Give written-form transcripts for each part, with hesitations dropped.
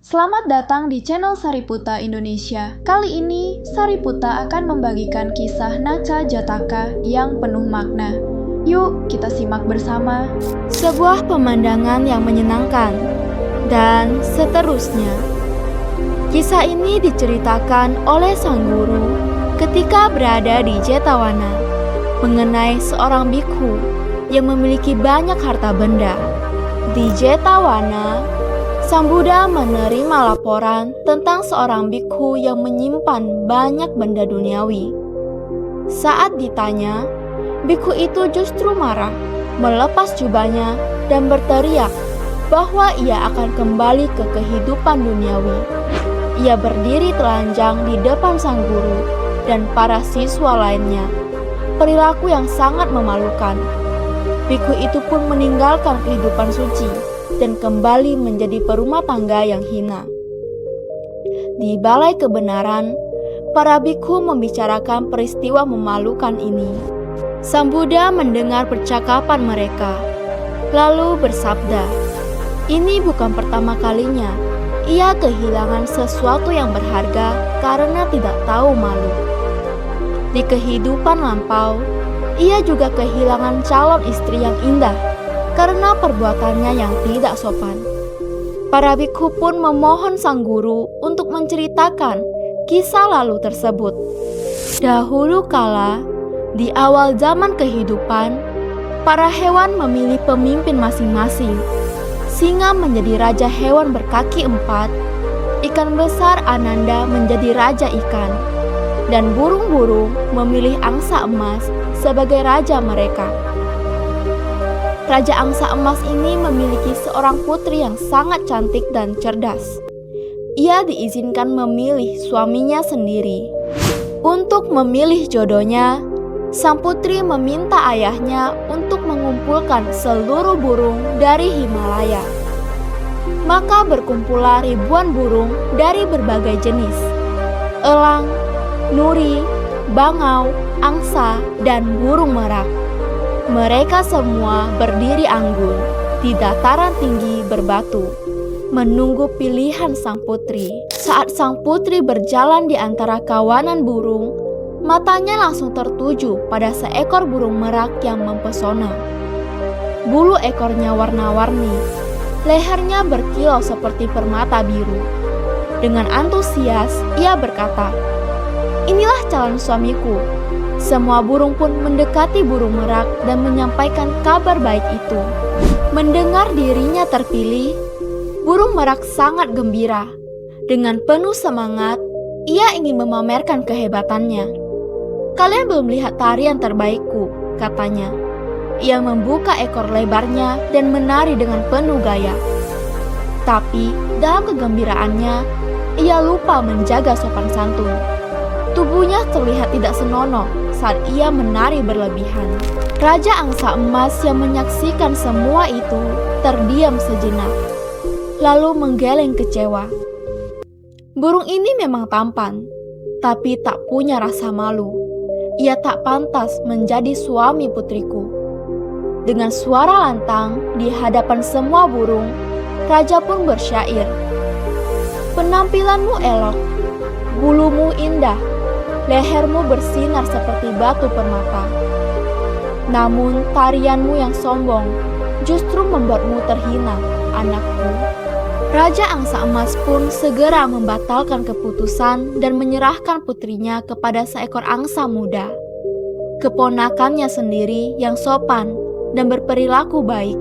Selamat datang di channel Sariputta Indonesia. Kali ini, Sariputta akan membagikan kisah Naca Jataka yang penuh makna. Yuk, kita simak bersama. Sebuah pemandangan yang menyenangkan, dan seterusnya. Kisah ini diceritakan oleh sang guru ketika berada di Jetawana, mengenai seorang bikhu yang memiliki banyak harta benda. Di Jetawana, Sang Buddha menerima laporan tentang seorang bikhu yang menyimpan banyak benda duniawi. Saat ditanya, bikhu itu justru marah, melepas jubahnya dan berteriak bahwa ia akan kembali ke kehidupan duniawi. Ia berdiri telanjang di depan sang guru dan para siswa lainnya. Perilaku yang sangat memalukan. Bikhu itu pun meninggalkan kehidupan suci dan kembali menjadi perumah tangga yang hina. Di balai kebenaran, para bikhu membicarakan peristiwa memalukan ini. Sang Buddha mendengar percakapan mereka, lalu bersabda, "Ini bukan pertama kalinya ia kehilangan sesuatu yang berharga karena tidak tahu malu. Di kehidupan lampau, ia juga kehilangan calon istri yang indah karena perbuatannya yang tidak sopan." Para bikhu pun memohon sang guru untuk menceritakan kisah lalu tersebut. Dahulu kala, di awal zaman kehidupan, para hewan memilih pemimpin masing-masing. Singa menjadi raja hewan berkaki 4, ikan besar Ananda menjadi raja ikan, dan burung-burung memilih angsa emas sebagai raja mereka. Raja angsa emas ini memiliki seorang putri yang sangat cantik dan cerdas. Ia diizinkan memilih suaminya sendiri. Untuk memilih jodohnya, sang putri meminta ayahnya untuk mengumpulkan seluruh burung dari Himalaya. Maka berkumpullah ribuan burung dari berbagai jenis: elang, nuri, bangau, angsa, dan burung merak. Mereka semua berdiri anggun di dataran tinggi berbatu, menunggu pilihan sang putri. Saat sang putri berjalan di antara kawanan burung, matanya langsung tertuju pada seekor burung merak yang mempesona. Bulu ekornya warna-warni, lehernya berkilau seperti permata biru. Dengan antusias, ia berkata, "Inilah calon suamiku." Semua burung pun mendekati burung merak dan menyampaikan kabar baik itu. Mendengar dirinya terpilih, burung merak sangat gembira. Dengan penuh semangat, ia ingin memamerkan kehebatannya. "Kalian belum lihat tarian terbaikku," katanya. Ia membuka ekor lebarnya dan menari dengan penuh gaya. Tapi dalam kegembiraannya, ia lupa menjaga sopan santun. Tubuhnya terlihat tidak senonoh saat ia menari berlebihan. Raja angsa emas yang menyaksikan semua itu terdiam sejenak, lalu menggeleng kecewa. Burung ini memang tampan, tapi tak punya rasa malu. Ia tak pantas menjadi suami putriku. Dengan suara lantang di hadapan semua burung, raja pun bersyair, "Penampilanmu elok, bulumu indah, lehermu bersinar seperti batu permata. Namun tarianmu yang sombong justru membuatmu terhina, anakku." Raja angsa emas pun segera membatalkan keputusan dan menyerahkan putrinya kepada seekor angsa muda, keponakannya sendiri yang sopan dan berperilaku baik.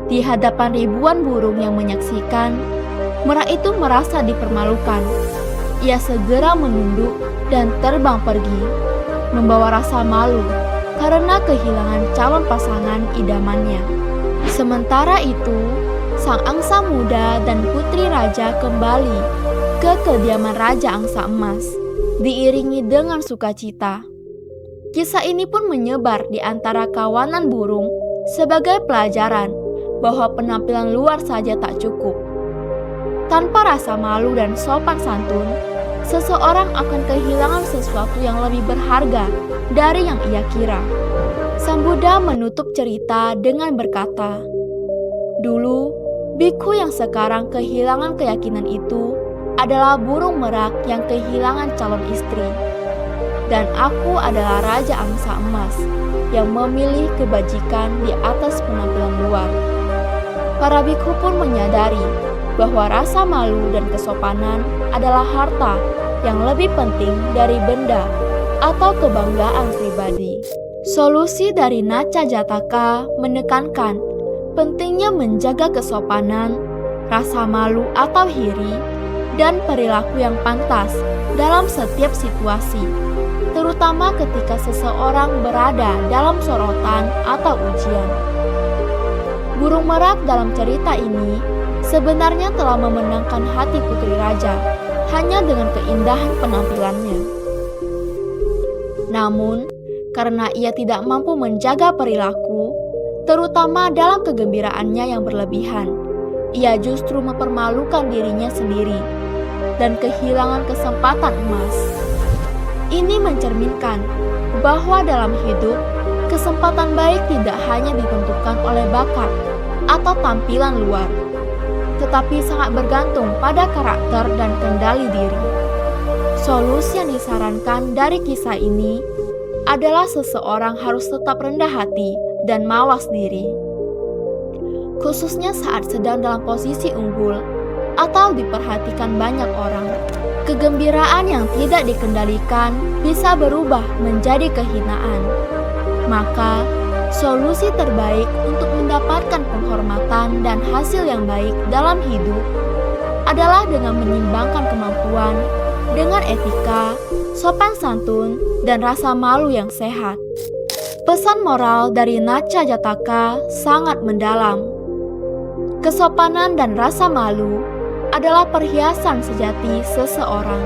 Di hadapan ribuan burung yang menyaksikan, merak itu merasa dipermalukan. Ia segera menunduk dan terbang pergi, membawa rasa malu karena kehilangan calon pasangan idamannya. Sementara itu, sang angsa muda dan putri raja kembali ke kediaman Raja Angsa Emas, diiringi dengan sukacita. Kisah ini pun menyebar di antara kawanan burung sebagai pelajaran bahwa penampilan luar saja tak cukup. Tanpa rasa malu dan sopan santun, seseorang akan kehilangan sesuatu yang lebih berharga dari yang ia kira. Sang Buddha menutup cerita dengan berkata, "Dulu, Biku yang sekarang kehilangan keyakinan itu adalah burung merak yang kehilangan calon istri. Dan aku adalah Raja Angsa Emas yang memilih kebajikan di atas penampilan luar. Para biku pun menyadari bahwa rasa malu dan kesopanan adalah harta yang lebih penting dari benda atau kebanggaan pribadi. Solusi dari Naca Jataka menekankan pentingnya menjaga kesopanan, rasa malu atau iri, dan perilaku yang pantas dalam setiap situasi, terutama ketika seseorang berada dalam sorotan atau ujian. Burung merak dalam cerita ini sebenarnya telah memenangkan hati putri raja hanya dengan keindahan penampilannya. Namun, karena ia tidak mampu menjaga perilaku, terutama dalam kegembiraannya yang berlebihan, ia justru mempermalukan dirinya sendiri dan kehilangan kesempatan emas. Ini mencerminkan bahwa dalam hidup, kesempatan baik tidak hanya ditentukan oleh bakat atau tampilan luar, tetapi sangat bergantung pada karakter dan kendali diri. Solusi yang disarankan dari kisah ini adalah seseorang harus tetap rendah hati dan mawas diri, khususnya saat sedang dalam posisi unggul atau diperhatikan banyak orang. Kegembiraan yang tidak dikendalikan bisa berubah menjadi kehinaan. Maka, solusi terbaik untuk mendapatkan penghormatan dan hasil yang baik dalam hidup adalah dengan menyimbangkan kemampuan dengan etika, sopan santun, dan rasa malu yang sehat. Pesan moral dari Naca Jataka sangat mendalam. Kesopanan dan rasa malu adalah perhiasan sejati seseorang.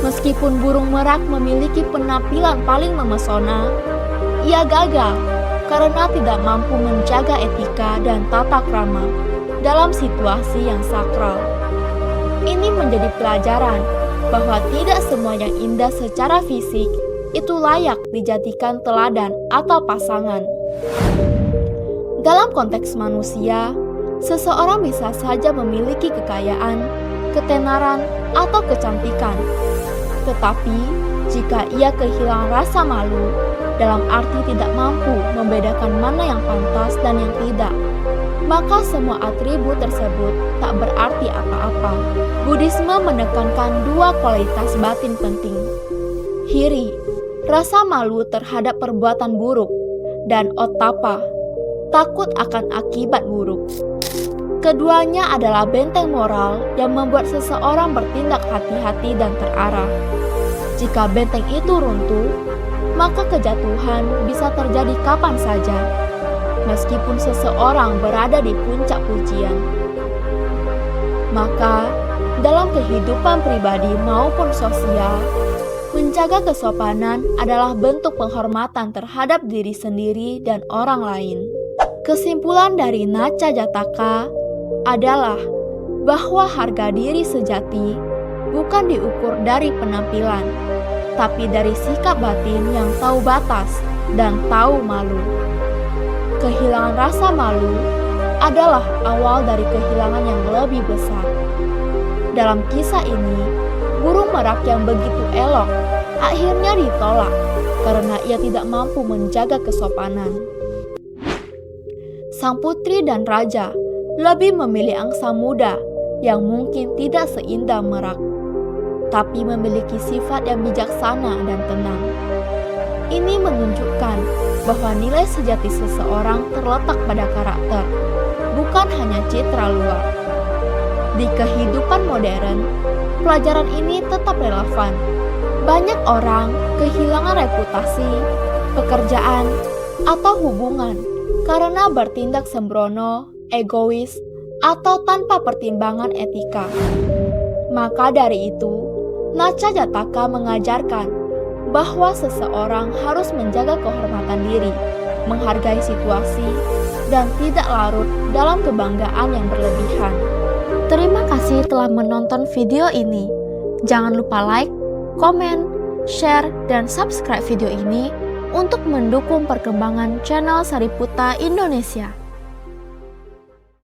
Meskipun burung merak memiliki penampilan paling memesona, ia gagal karena tidak mampu menjaga etika dan tata krama dalam situasi yang sakral. Ini menjadi pelajaran bahwa tidak semua yang indah secara fisik itu layak dijadikan teladan atau pasangan. Dalam konteks manusia, seseorang bisa saja memiliki kekayaan, ketenaran, atau kecantikan. Tetapi, jika ia kehilangan rasa malu, dalam arti tidak mampu membedakan mana yang pantas dan yang tidak, maka semua atribut tersebut tak berarti apa-apa. Buddhisme menekankan dua kualitas batin penting: hiri, rasa malu terhadap perbuatan buruk, dan ottappa, takut akan akibat buruk. Keduanya adalah benteng moral yang membuat seseorang bertindak hati-hati dan terarah. Jika benteng itu runtuh, maka kejatuhan bisa terjadi kapan saja, meskipun seseorang berada di puncak pujian. Maka, dalam kehidupan pribadi maupun sosial, menjaga kesopanan adalah bentuk penghormatan terhadap diri sendiri dan orang lain. Kesimpulan dari Naca Jataka adalah bahwa harga diri sejati bukan diukur dari penampilan, tapi dari sikap batin yang tahu batas dan tahu malu. Kehilangan rasa malu adalah awal dari kehilangan yang lebih besar. Dalam kisah ini, burung merak yang begitu elok akhirnya ditolak karena ia tidak mampu menjaga kesopanan. Sang putri dan raja lebih memilih angsa muda yang mungkin tidak seindah merak, tapi memiliki sifat yang bijaksana dan tenang. Ini menunjukkan bahwa nilai sejati seseorang terletak pada karakter, bukan hanya citra luar. Di kehidupan modern, pelajaran ini tetap relevan. Banyak orang kehilangan reputasi, pekerjaan, atau hubungan karena bertindak sembrono, egois, atau tanpa pertimbangan etika. Maka dari itu, Naca Jataka mengajarkan bahwa seseorang harus menjaga kehormatan diri, menghargai situasi, dan tidak larut dalam kebanggaan yang berlebihan. Terima kasih telah menonton video ini. Jangan lupa like, komen, share, dan subscribe video ini untuk mendukung perkembangan channel Sariputta Indonesia.